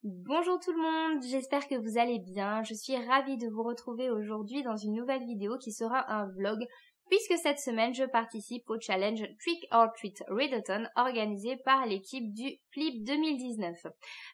Bonjour tout le monde, j'espère que vous allez bien. Je suis ravie de vous retrouver aujourd'hui dans une nouvelle vidéo qui sera un vlog puisque cette semaine je participe au challenge Trick or Treat Readathon organisé par l'équipe du PLIB 2019.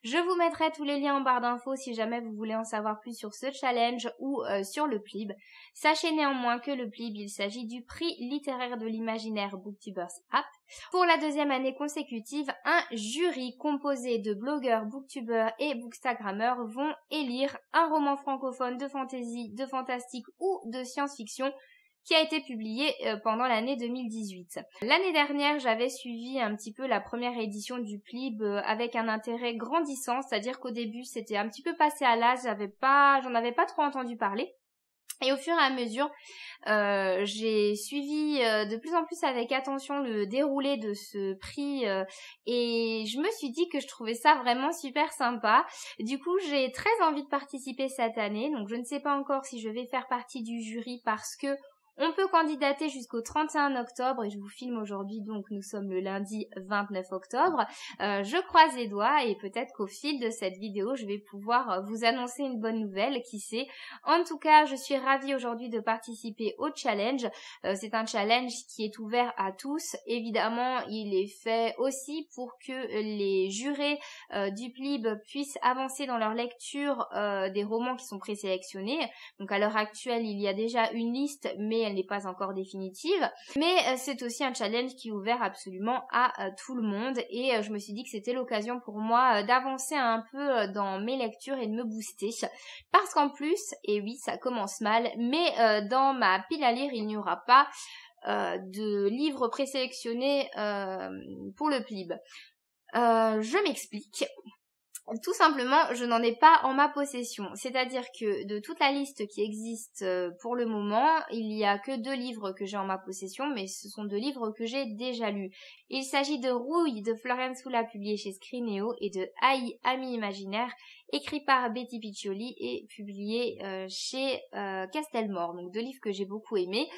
Je vous mettrai tous les liens en barre d'infos si jamais vous voulez en savoir plus sur ce challenge ou sur le PLIB. Sachez néanmoins que le PLIB, il s'agit du prix littéraire de l'imaginaire Booktubers App. Pour la deuxième année consécutive, un jury composé de blogueurs, booktubeurs et bookstagrammeurs vont élire un roman francophone de fantasy, de fantastique ou de science-fiction qui a été publié pendant l'année 2018. L'année dernière, j'avais suivi un petit peu la première édition du PLIB avec un intérêt grandissant, c'est-à-dire qu'au début, c'était un petit peu passé à l'as, j'en avais pas trop entendu parler. Et au fur et à mesure, j'ai suivi de plus en plus avec attention le déroulé de ce prix et je me suis dit que je trouvais ça vraiment super sympa. Du coup, j'ai très envie de participer cette année. Donc, je ne sais pas encore si je vais faire partie du jury parce que on peut candidater jusqu'au 31 octobre et je vous filme aujourd'hui, donc nous sommes le lundi 29 octobre. Je croise les doigts et peut-être qu'au fil de cette vidéo, je vais pouvoir vous annoncer une bonne nouvelle, qui sait. En tout cas, je suis ravie aujourd'hui de participer au challenge. C'est un challenge qui est ouvert à tous. Évidemment, il est fait aussi pour que les jurés du PLIB puissent avancer dans leur lecture des romans qui sont présélectionnés. Donc à l'heure actuelle, il y a déjà une liste, mais elle n'est pas encore définitive. Mais c'est aussi un challenge qui est ouvert absolument à tout le monde. Et je me suis dit que c'était l'occasion pour moi d'avancer un peu dans mes lectures et de me booster. Parce qu'en plus, et oui, ça commence mal, mais dans ma pile à lire, il n'y aura pas de livres présélectionnés pour le PLIB. Je m'explique. Tout simplement, je n'en ai pas en ma possession. C'est-à-dire que de toute la liste qui existe pour le moment, il n'y a que 2 livres que j'ai en ma possession, mais ce sont 2 livres que j'ai déjà lus. Il s'agit de Rouille de Florian Soula, publié chez Scrinéo, et de Aïe, Ami Imaginaire, écrit par Betty Piccioli et publié chez Castelmore. Donc 2 livres que j'ai beaucoup aimés,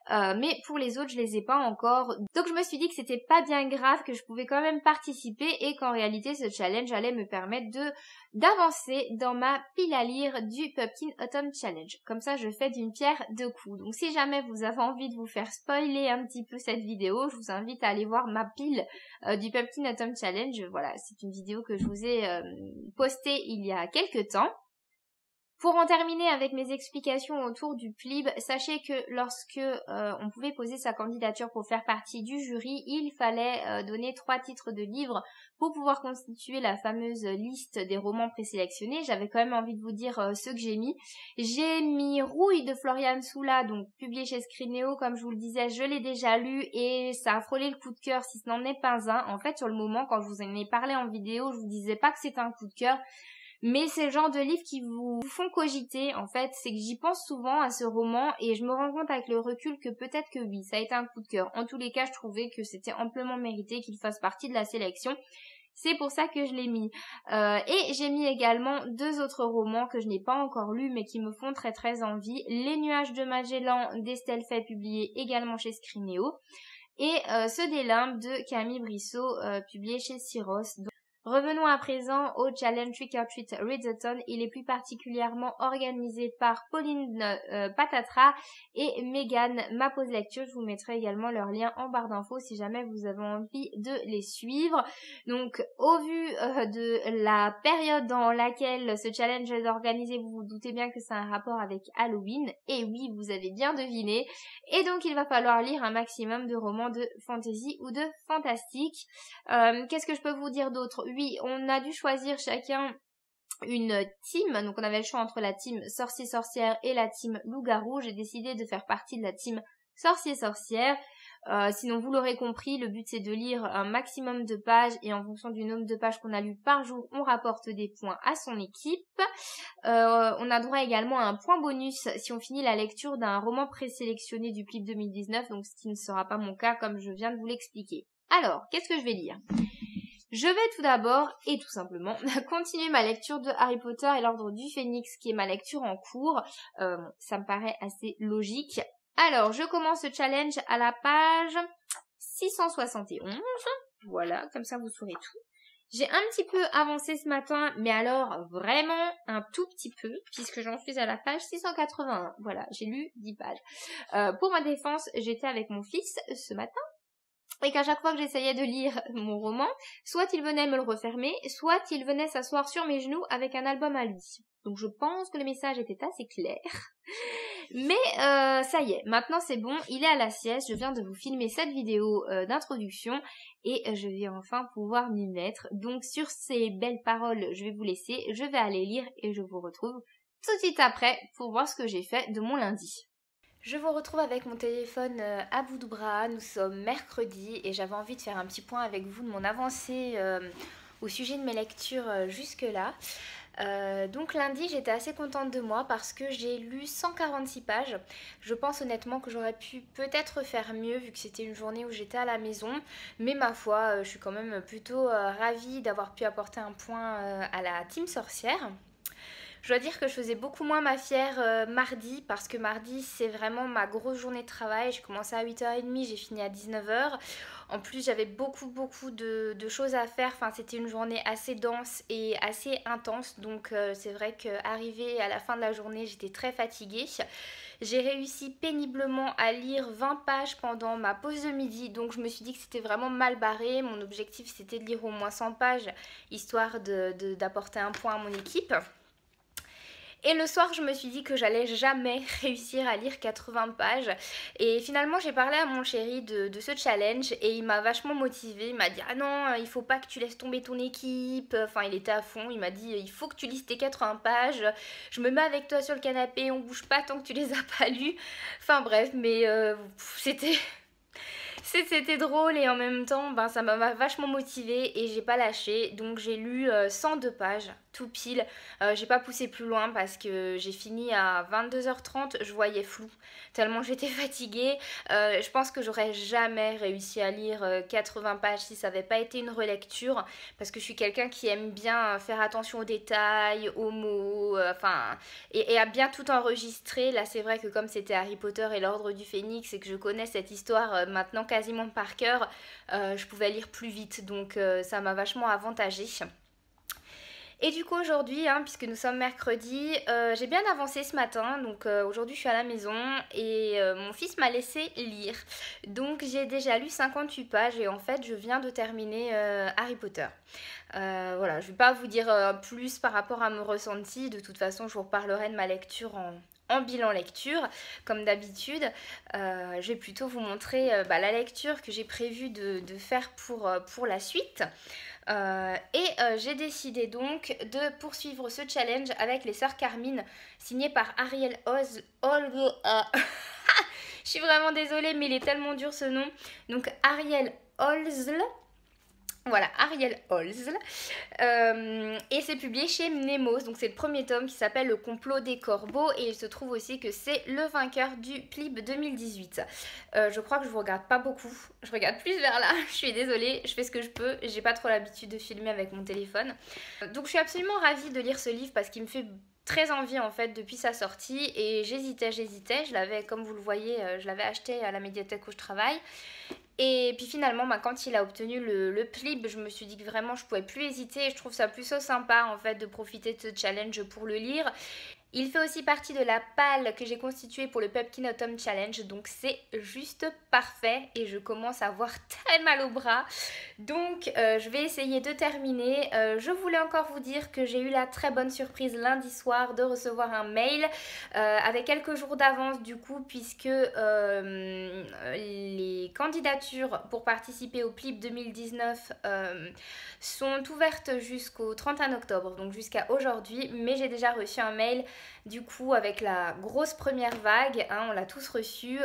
mais pour les autres, je les ai pas encore. Donc je me suis dit que c'était pas bien grave, que je pouvais quand même participer et qu'en réalité, ce challenge allait me permettre d'avancer dans ma pile à lire du Pumpkin Autumn Challenge. Comme ça, je fais d'une pierre deux coups. Donc si jamais vous avez envie de vous faire spoiler un petit peu cette vidéo, je vous invite à aller voir ma pile du Pumpkin Autumn Challenge. Voilà, c'est une vidéo que je vous ai postée il y a quelques temps. Pour en terminer avec mes explications autour du PLIB, sachez que lorsque on pouvait poser sa candidature pour faire partie du jury, il fallait donner 3 titres de livres pour pouvoir constituer la fameuse liste des romans présélectionnés. J'avais quand même envie de vous dire ceux que j'ai mis. J'ai mis Rouille de Florian Soula, donc publié chez Scrinéo, comme je vous le disais, je l'ai déjà lu et ça a frôlé le coup de cœur si ce n'en est pas un. En fait, sur le moment, quand je vous en ai parlé en vidéo, je vous disais pas que c'était un coup de cœur. Mais c'est le genre de livre qui vous font cogiter, en fait, c'est que j'y pense souvent à ce roman et je me rends compte avec le recul que peut-être que oui, ça a été un coup de cœur. En tous les cas, je trouvais que c'était amplement mérité qu'il fasse partie de la sélection. C'est pour ça que je l'ai mis. Et j'ai mis également 2 autres romans que je n'ai pas encore lus mais qui me font très très envie. Les Nuages de Magellan d'Estelle Fay, publié également chez Scrinéo. Et Ceux des limbes de Camille Brissot, publié chez Syros. Revenons à présent au challenge Trick or Treat Readathon. Il est plus particulièrement organisé par Pauline Patatra et Megan Ma Pause Lecture. Je vous mettrai également leur lien en barre d'infos si jamais vous avez envie de les suivre. Donc au vu de la période dans laquelle ce challenge est organisé, vous vous doutez bien que c'est un rapport avec Halloween. Et oui, vous avez bien deviné. Et donc il va falloir lire un maximum de romans de fantasy ou de fantastique. Qu'est-ce que je peux vous dire d'autre? Oui, on a dû choisir chacun une team, donc on avait le choix entre la team sorcier-sorcière et la team loup-garou. J'ai décidé de faire partie de la team sorcier-sorcière. Sinon, vous l'aurez compris, le but c'est de lire un maximum de pages et en fonction du nombre de pages qu'on a lu par jour, on rapporte des points à son équipe. On a droit également à un point bonus si on finit la lecture d'un roman présélectionné du PLIB 2019, donc ce qui ne sera pas mon cas comme je viens de vous l'expliquer. Alors, qu'est-ce que je vais lire ? Je vais tout d'abord, et tout simplement, continuer ma lecture de Harry Potter et l'Ordre du Phénix, qui est ma lecture en cours. Ça me paraît assez logique. Alors, je commence ce challenge à la page 671. Voilà, comme ça vous saurez tout. J'ai un petit peu avancé ce matin, mais alors vraiment un tout petit peu, puisque j'en suis à la page 681. Voilà, j'ai lu 10 pages. Pour ma défense, j'étais avec mon fils ce matin, et qu'à chaque fois que j'essayais de lire mon roman, soit il venait me le refermer, soit il venait s'asseoir sur mes genoux avec un album à lui. Donc je pense que le message était assez clair. Mais ça y est, maintenant c'est bon, il est à la sieste, je viens de vous filmer cette vidéo d'introduction et je vais enfin pouvoir m'y mettre. Donc sur ces belles paroles, je vais vous laisser, je vais aller lire et je vous retrouve tout de suite après pour voir ce que j'ai fait de mon lundi. Je vous retrouve avec mon téléphone à bout de bras, nous sommes mercredi et j'avais envie de faire un petit point avec vous de mon avancée au sujet de mes lectures jusque-là. Donc lundi j'étais assez contente de moi parce que j'ai lu 146 pages. Je pense honnêtement que j'aurais pu peut-être faire mieux vu que c'était une journée où j'étais à la maison. Mais ma foi, je suis quand même plutôt ravie d'avoir pu apporter un point à la team sorcière. Je dois dire que je faisais beaucoup moins ma fière mardi parce que mardi c'est vraiment ma grosse journée de travail. J'ai commencé à 8h30, j'ai fini à 19h. En plus j'avais beaucoup de choses à faire. Enfin c'était une journée assez dense et assez intense. Donc c'est vrai qu'arrivée à la fin de la journée j'étais très fatiguée. J'ai réussi péniblement à lire 20 pages pendant ma pause de midi. Donc je me suis dit que c'était vraiment mal barré. Mon objectif c'était de lire au moins 100 pages histoire d'apporter un point à mon équipe. Et le soir, je me suis dit que j'allais jamais réussir à lire 80 pages. Et finalement, j'ai parlé à mon chéri de ce challenge et il m'a vachement motivée. Il m'a dit « Ah non, il faut pas que tu laisses tomber ton équipe. » Enfin, il était à fond. Il m'a dit « Il faut que tu lises tes 80 pages. Je me mets avec toi sur le canapé. On bouge pas tant que tu les as pas lues. » Enfin bref, mais c'était... C'était drôle et en même temps, ben, ça m'a vachement motivée et j'ai pas lâché. Donc j'ai lu 102 pages, tout pile. J'ai pas poussé plus loin parce que j'ai fini à 22h30, je voyais flou, tellement j'étais fatiguée. Je pense que j'aurais jamais réussi à lire 80 pages si ça avait pas été une relecture. Parce que je suis quelqu'un qui aime bien faire attention aux détails, aux mots, enfin... et à bien tout enregistrer. Là c'est vrai que comme c'était Harry Potter et l'Ordre du Phénix et que je connais cette histoire maintenant quasiment par cœur, je pouvais lire plus vite, donc ça m'a vachement avantagée. Et du coup aujourd'hui, puisque nous sommes mercredi, j'ai bien avancé ce matin, donc aujourd'hui je suis à la maison et mon fils m'a laissé lire. Donc j'ai déjà lu 58 pages et en fait je viens de terminer Harry Potter. Voilà, je ne vais pas vous dire plus par rapport à mon ressenti, de toute façon je vous reparlerai de ma lecture en bilan lecture, comme d'habitude. Je vais plutôt vous montrer la lecture que j'ai prévu de faire pour la suite. J'ai décidé donc de poursuivre ce challenge avec les sœurs Carmine, signé par Ariel Oz. Je suis vraiment désolée, mais il est tellement dur ce nom. Donc Ariel Holzl. Voilà, Ariel Holzl. Et c'est publié chez Mnemos. Donc c'est le premier tome qui s'appelle Le complot des corbeaux. Et il se trouve aussi que c'est le vainqueur du PLIB 2018. Je crois que je vous regarde pas beaucoup. Je regarde plus vers là. Je suis désolée, je fais ce que je peux. J'ai pas trop l'habitude de filmer avec mon téléphone. Donc je suis absolument ravie de lire ce livre parce qu'il me fait très envie en fait depuis sa sortie. Et j'hésitais. Je l'avais, comme vous le voyez, je l'avais acheté à la médiathèque où je travaille. Et puis finalement, quand il a obtenu le PLIB, je me suis dit que vraiment je pouvais plus hésiter et je trouve ça plutôt sympa en fait de profiter de ce challenge pour le lire. Il fait aussi partie de la palle que j'ai constituée pour le Pumpkin Autumn Challenge, donc c'est juste parfait et je commence à avoir très mal au bras. Donc je vais essayer de terminer. Je voulais encore vous dire que j'ai eu la très bonne surprise lundi soir de recevoir un mail avec quelques jours d'avance du coup, puisque les candidatures pour participer au PLIB 2019 sont ouvertes jusqu'au 31 octobre, donc jusqu'à aujourd'hui, mais j'ai déjà reçu un mail du coup avec la grosse première vague, on l'a tous reçu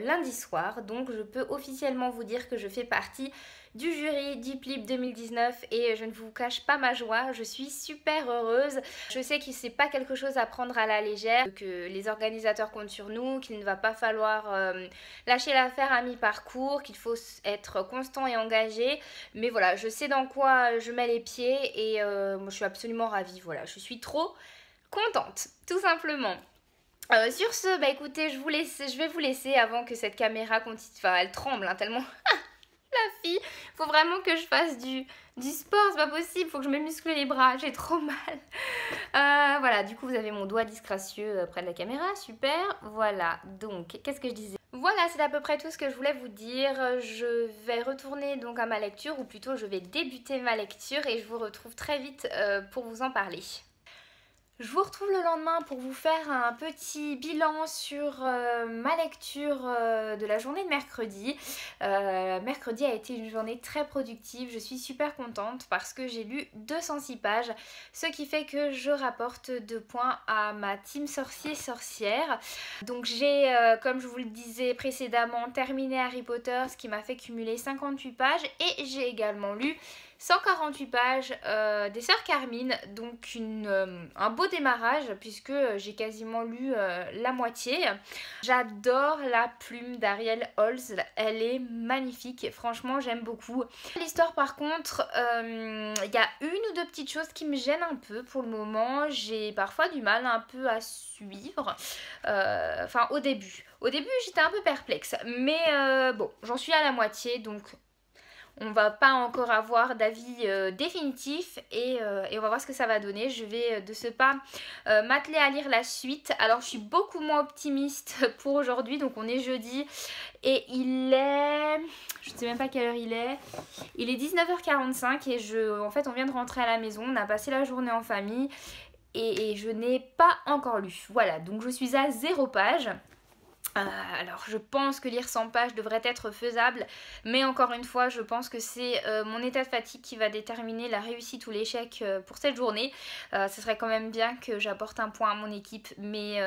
lundi soir, donc je peux officiellement vous dire que je fais partie du jury du PLIB 2019 et je ne vous cache pas ma joie, je suis super heureuse. Je sais que c'est pas quelque chose à prendre à la légère, que les organisateurs comptent sur nous, qu'il ne va pas falloir lâcher l'affaire à mi-parcours, qu'il faut être constant et engagé, mais voilà, je sais dans quoi je mets les pieds et moi je suis absolument ravie, voilà, je suis trop contente, tout simplement. Sur ce, écoutez, je vais vous laisser avant que cette caméra continue, enfin elle tremble tellement... La fille, faut vraiment que je fasse du sport, c'est pas possible, faut que je me muscle les bras, j'ai trop mal. Voilà, du coup vous avez mon doigt disgracieux près de la caméra, super. Voilà, donc qu'est-ce que je disais? Voilà, c'est à peu près tout ce que je voulais vous dire. Je vais retourner donc à ma lecture, ou plutôt je vais débuter ma lecture et je vous retrouve très vite pour vous en parler. Je vous retrouve le lendemain pour vous faire un petit bilan sur ma lecture de la journée de mercredi. Mercredi a été une journée très productive, je suis super contente parce que j'ai lu 206 pages, ce qui fait que je rapporte 2 points à ma team sorcier-sorcière. Donc j'ai, comme je vous le disais précédemment, terminé Harry Potter, ce qui m'a fait cumuler 58 pages, et j'ai également lu 148 pages des Sœurs Carmine, donc un beau démarrage puisque j'ai quasiment lu la moitié. J'adore la plume d'Ariel Holz, elle est magnifique, franchement j'aime beaucoup. L'histoire par contre, il y a une ou deux petites choses qui me gênent un peu pour le moment, j'ai parfois du mal un peu à suivre, enfin au début j'étais un peu perplexe, mais bon, j'en suis à la moitié, donc on va pas encore avoir d'avis définitif et on va voir ce que ça va donner. Je vais de ce pas m'atteler à lire la suite. Alors je suis beaucoup moins optimiste pour aujourd'hui, donc on est jeudi et il est... je ne sais même pas quelle heure il est. Il est 19h45 et en fait on vient de rentrer à la maison, on a passé la journée en famille et je n'ai pas encore lu. Voilà, donc je suis à 0 page. Alors je pense que lire 100 pages devrait être faisable, mais encore une fois je pense que c'est mon état de fatigue qui va déterminer la réussite ou l'échec pour cette journée. Ce serait quand même bien que j'apporte un point à mon équipe, mais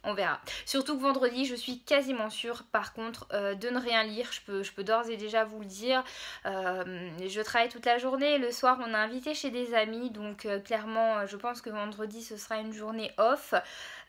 on verra. Surtout que vendredi je suis quasiment sûre par contre de ne rien lire, je peux d'ores et déjà vous le dire. Je travaille toute la journée, le soir on a invité chez des amis, donc clairement je pense que vendredi ce sera une journée off.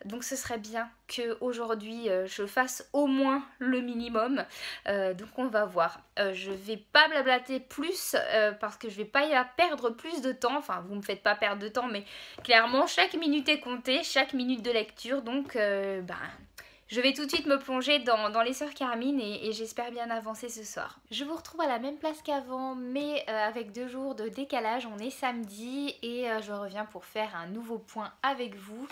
Donc ce serait bien qu'aujourd'hui je fasse au moins le minimum. Donc on va voir. Je vais pas blablater plus parce que je vais pas y perdre plus de temps. Enfin vous me faites pas perdre de temps, mais clairement chaque minute est comptée, chaque minute de lecture. Donc je vais tout de suite me plonger dans les Sœurs Carmine et j'espère bien avancer ce soir. Je vous retrouve à la même place qu'avant, mais avec 2 jours de décalage. On est samedi et je reviens pour faire un nouveau point avec vous.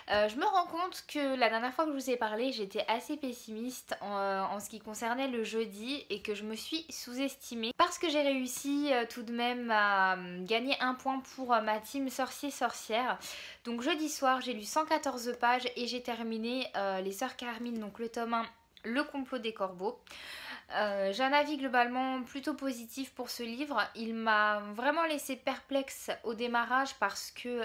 Je me rends compte que la dernière fois que je vous ai parlé, j'étais assez pessimiste en ce qui concernait le jeudi et que je me suis sous-estimée parce que j'ai réussi tout de même à gagner un point pour ma team sorcier-sorcière. Donc jeudi soir, j'ai lu 114 pages et j'ai terminé les Sœurs Carmine, donc le tome 1, Le complot des corbeaux. J'ai un avis globalement plutôt positif pour ce livre. Il m'a vraiment laissé perplexe au démarrage parce que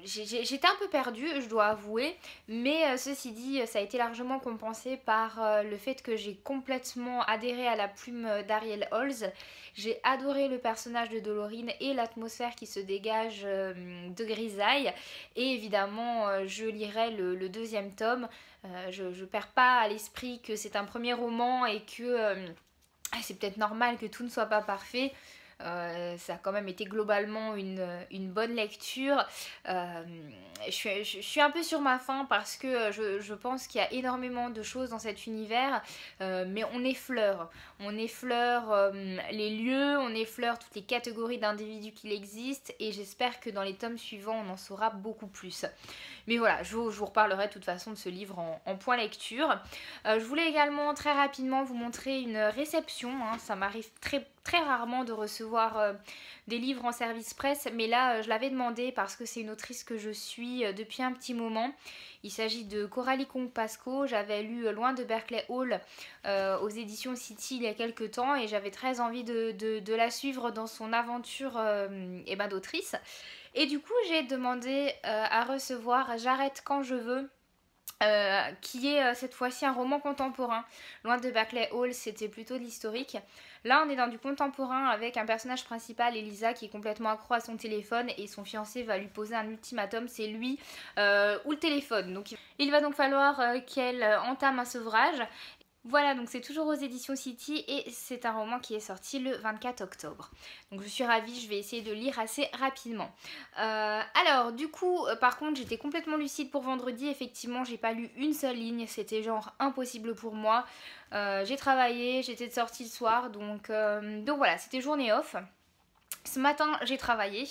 j'étais un peu perdue, je dois avouer, mais ceci dit, ça a été largement compensé par le fait que j'ai complètement adhéré à la plume d'Ariel Holz. J'ai adoré le personnage de Dolorine et l'atmosphère qui se dégage de Grisaille, et évidemment je lirai le 2e tome. Je perds pas à l'esprit que c'est un premier roman et que c'est peut-être normal que tout ne soit pas parfait. Ça a quand même été globalement une bonne lecture. Je suis un peu sur ma faim parce que je pense qu'il y a énormément de choses dans cet univers, mais on effleure les lieux, on effleure toutes les catégories d'individus qu'il existe, et j'espère que dans les tomes suivants on en saura beaucoup plus. Mais voilà, je vous reparlerai de toute façon de ce livre en point lecture. Je voulais également très rapidement vous montrer une réception, hein. Ça m'arrive très rarement de recevoir des livres en service presse, mais là je l'avais demandé parce que c'est une autrice que je suis depuis un petit moment. Il s'agit de Coralie Kong-Pasco. J'avais lu Loin de Berkeley Hall aux éditions City il y a quelques temps et j'avais très envie de la suivre dans son aventure d'autrice. Et du coup j'ai demandé à recevoir J'arrête quand je veux, qui est cette fois-ci un roman contemporain. Loin de Berkeley Hall, c'était plutôt de l'historique. Là on est dans du contemporain avec un personnage principal, Elisa, qui est complètement accro à son téléphone et son fiancé va lui poser un ultimatum, c'est lui ou le téléphone. Donc il va donc falloir qu'elle entame un sevrage. Voilà, donc c'est toujours aux éditions City et c'est un roman qui est sorti le 24 octobre. Donc je suis ravie, je vais essayer de lire assez rapidement. Alors du coup, par contre, j'étais complètement lucide pour vendredi. Effectivement, j'ai pas lu une seule ligne, c'était genre impossible pour moi. J'ai travaillé, j'étais de sortie le soir, donc voilà, c'était journée off. Ce matin j'ai travaillé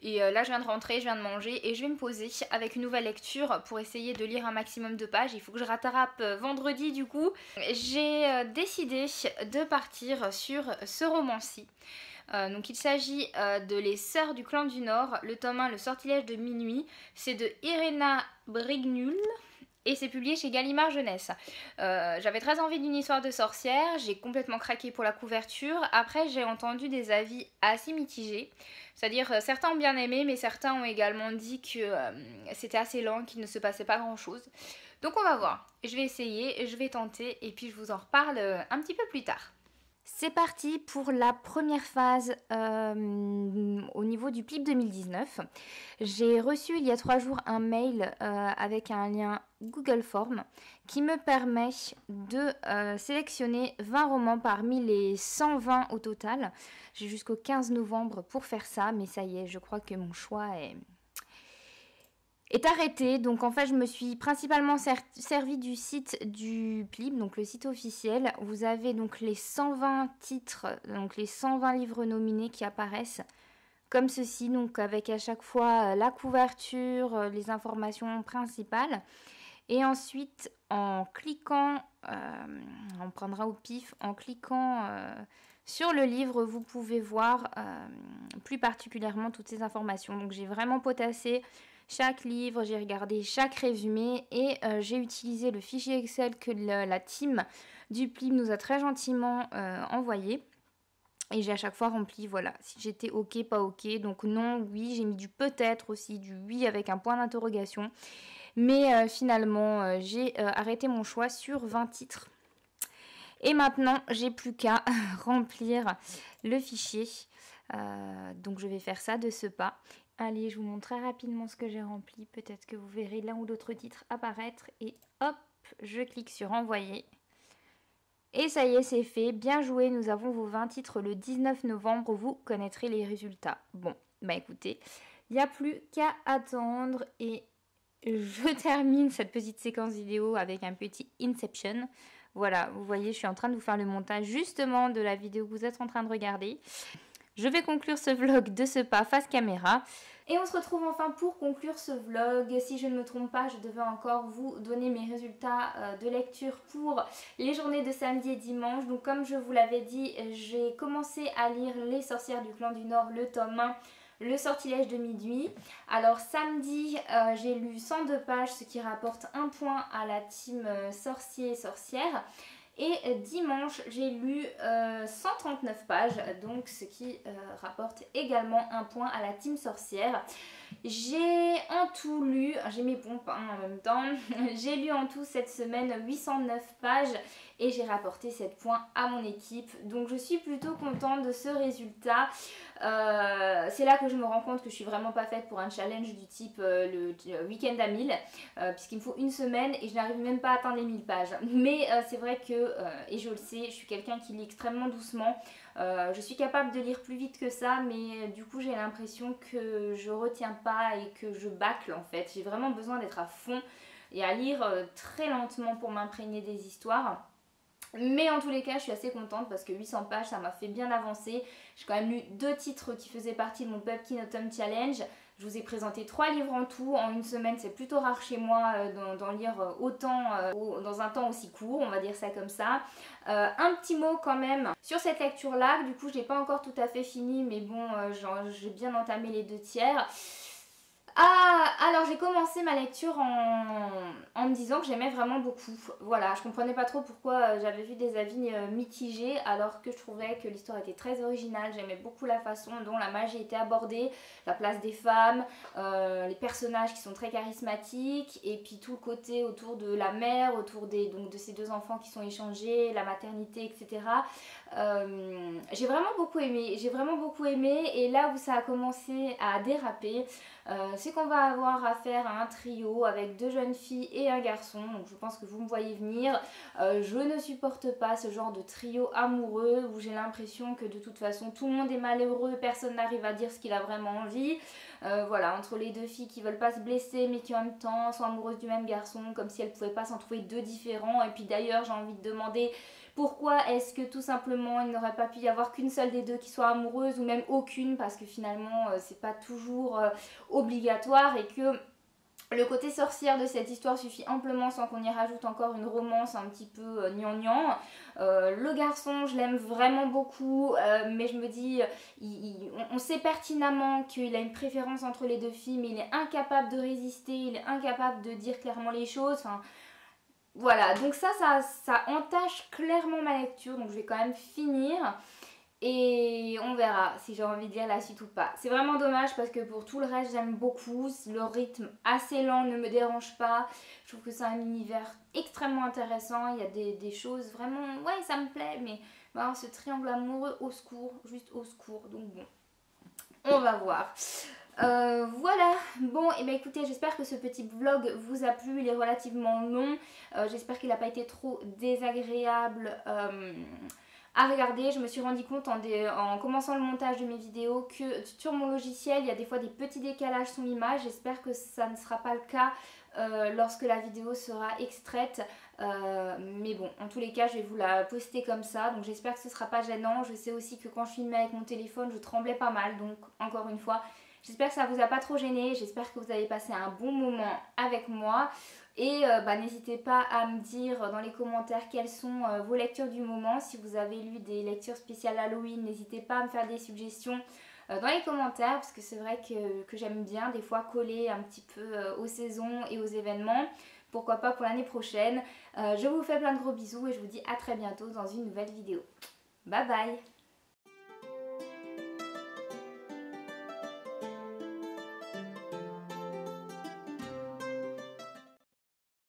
et là je viens de rentrer, je viens de manger et je vais me poser avec une nouvelle lecture pour essayer de lire un maximum de pages. Il faut que je rattrape vendredi du coup. J'ai décidé de partir sur ce roman-ci. Donc il s'agit de Les Sœurs du Clan du Nord, le tome 1, Le Sortilège de Minuit. C'est de Irena Brignul. Et c'est publié chez Gallimard Jeunesse. J'avais très envie d'une histoire de sorcière, j'ai complètement craqué pour la couverture. Après j'ai entendu des avis assez mitigés. C'est-à-dire certains ont bien aimé mais certains ont également dit que c'était assez lent, qu'il ne se passait pas grand chose. Donc on va voir. Je vais essayer, je vais tenter et puis je vous en reparle un petit peu plus tard. C'est parti pour la première phase au niveau du PLIB 2019. J'ai reçu il y a 3 jours un mail avec un lien Google Form qui me permet de sélectionner 20 romans parmi les 120 au total. J'ai jusqu'au 15 novembre pour faire ça, mais ça y est, je crois que mon choix est arrêté. Donc en fait je me suis principalement servi du site du PLIB, donc le site officiel. Vous avez donc les 120 titres, donc les 120 livres nominés qui apparaissent comme ceci, donc avec à chaque fois la couverture, les informations principales. Et ensuite en cliquant, on prendra au pif, en cliquant sur le livre, vous pouvez voir plus particulièrement toutes ces informations. Donc j'ai vraiment potassé chaque livre, j'ai regardé chaque résumé et j'ai utilisé le fichier Excel que la team du PLIB nous a très gentiment envoyé. Et j'ai à chaque fois rempli, voilà, si j'étais ok, pas ok. Donc non, oui, j'ai mis du peut-être aussi, du oui avec un point d'interrogation. Mais finalement, j'ai arrêté mon choix sur 20 titres. Et maintenant, j'ai plus qu'à remplir le fichier. Donc je vais faire ça de ce pas. Allez, je vous montre très rapidement ce que j'ai rempli. Peut-être que vous verrez l'un ou l'autre titre apparaître. Et hop, je clique sur envoyer. Et ça y est, c'est fait. Bien joué, nous avons vos 20 titres le 19 novembre. Vous connaîtrez les résultats. Bon, bah écoutez, il n'y a plus qu'à attendre. Et je termine cette petite séquence vidéo avec un petit Inception. Voilà, vous voyez, je suis en train de vous faire le montage justement de la vidéo que vous êtes en train de regarder. Je vais conclure ce vlog de ce pas face caméra. Et on se retrouve enfin pour conclure ce vlog. Si je ne me trompe pas, je devais encore vous donner mes résultats de lecture pour les journées de samedi et dimanche. Donc comme je vous l'avais dit, j'ai commencé à lire Les Sorcières du Clan du Nord, le tome 1. Le Sortilège de Minuit. Alors samedi, j'ai lu 102 pages, ce qui rapporte 1 point à la team sorcier et sorcière. Et dimanche, j'ai lu 139 pages, donc ce qui rapporte également 1 point à la team sorcière. J'ai en tout lu, j'ai mes pompes en même temps, j'ai lu en tout cette semaine 809 pages et j'ai rapporté 7 points à mon équipe. Donc je suis plutôt contente de ce résultat. C'est là que je me rends compte que je suis vraiment pas faite pour un challenge du type le week-end à 1000 puisqu'il me faut une semaine et je n'arrive même pas à atteindre les 1000 pages. Mais c'est vrai que, et je le sais, je suis quelqu'un qui lit extrêmement doucement. Je suis capable de lire plus vite que ça, mais du coup j'ai l'impression que je retiens pas et que je bâcle en fait. J'ai vraiment besoin d'être à fond et à lire très lentement pour m'imprégner des histoires. Mais en tous les cas, je suis assez contente parce que 800 pages, ça m'a fait bien avancer. J'ai quand même lu 2 titres qui faisaient partie de mon Pumpkin Autumn Challenge. Je vous ai présenté 3 livres en tout en une semaine. C'est plutôt rare chez moi d'en lire autant dans un temps aussi court, on va dire ça comme ça. Un petit mot quand même sur cette lecture-là. Du coup, je n'ai pas encore tout à fait fini, mais bon, j'ai bien entamé les 2 tiers. Ah, alors j'ai commencé ma lecture en me disant que j'aimais vraiment beaucoup. Voilà, je comprenais pas trop pourquoi j'avais vu des avis mitigés alors que je trouvais que l'histoire était très originale. J'aimais beaucoup la façon dont la magie était abordée, la place des femmes, les personnages qui sont très charismatiques et puis tout le côté autour de la mère, autour donc de ces 2 enfants qui sont échangés, la maternité, etc. J'ai vraiment beaucoup aimé et là où ça a commencé à déraper, c'est qu'on va avoir affaire à un trio avec 2 jeunes filles et un garçon. Donc je pense que vous me voyez venir. Je ne supporte pas ce genre de trio amoureux où j'ai l'impression que de toute façon tout le monde est malheureux, personne n'arrive à dire ce qu'il a vraiment envie. Voilà, entre les 2 filles qui veulent pas se blesser mais qui en même temps sont amoureuses du même garçon, comme si elles pouvaient pas s'en trouver 2 différents. Et puis d'ailleurs j'ai envie de demander, Pourquoi est-ce que tout simplement il n'aurait pas pu y avoir qu'une seule des deux qui soit amoureuse ou même aucune, parce que finalement c'est pas toujours obligatoire et que le côté sorcière de cette histoire suffit amplement sans qu'on y rajoute encore une romance un petit peu gnangnan. Le garçon, je l'aime vraiment beaucoup, mais je me dis, on sait pertinemment qu'il a une préférence entre les deux filles, mais il est incapable de résister, il est incapable de dire clairement les choses. Enfin, voilà, donc ça entache clairement ma lecture, donc je vais quand même finir. Et on verra si j'ai envie de lire la suite ou pas. C'est vraiment dommage parce que pour tout le reste j'aime beaucoup. Le rythme assez lent ne me dérange pas. Je trouve que c'est un univers extrêmement intéressant. Il y a des choses vraiment... Ouais, ça me plaît, mais alors, ce triangle amoureux, au secours, juste au secours. Donc bon, on va voir. Voilà, bon, et bien écoutez, j'espère que ce petit vlog vous a plu, il est relativement long, j'espère qu'il n'a pas été trop désagréable à regarder. Je me suis rendu compte en commençant le montage de mes vidéos que sur mon logiciel il y a des fois des petits décalages son image. J'espère que ça ne sera pas le cas lorsque la vidéo sera extraite, mais bon, en tous les cas je vais vous la poster comme ça, donc j'espère que ce ne sera pas gênant. Je sais aussi que quand je filmais avec mon téléphone je tremblais pas mal, donc encore une fois j'espère que ça vous a pas trop gêné, j'espère que vous avez passé un bon moment avec moi. Et n'hésitez pas à me dire dans les commentaires quelles sont vos lectures du moment. Si vous avez lu des lectures spéciales Halloween, n'hésitez pas à me faire des suggestions dans les commentaires, parce que c'est vrai que j'aime bien des fois coller un petit peu aux saisons et aux événements. Pourquoi pas pour l'année prochaine. Je vous fais plein de gros bisous et je vous dis à très bientôt dans une nouvelle vidéo. Bye bye!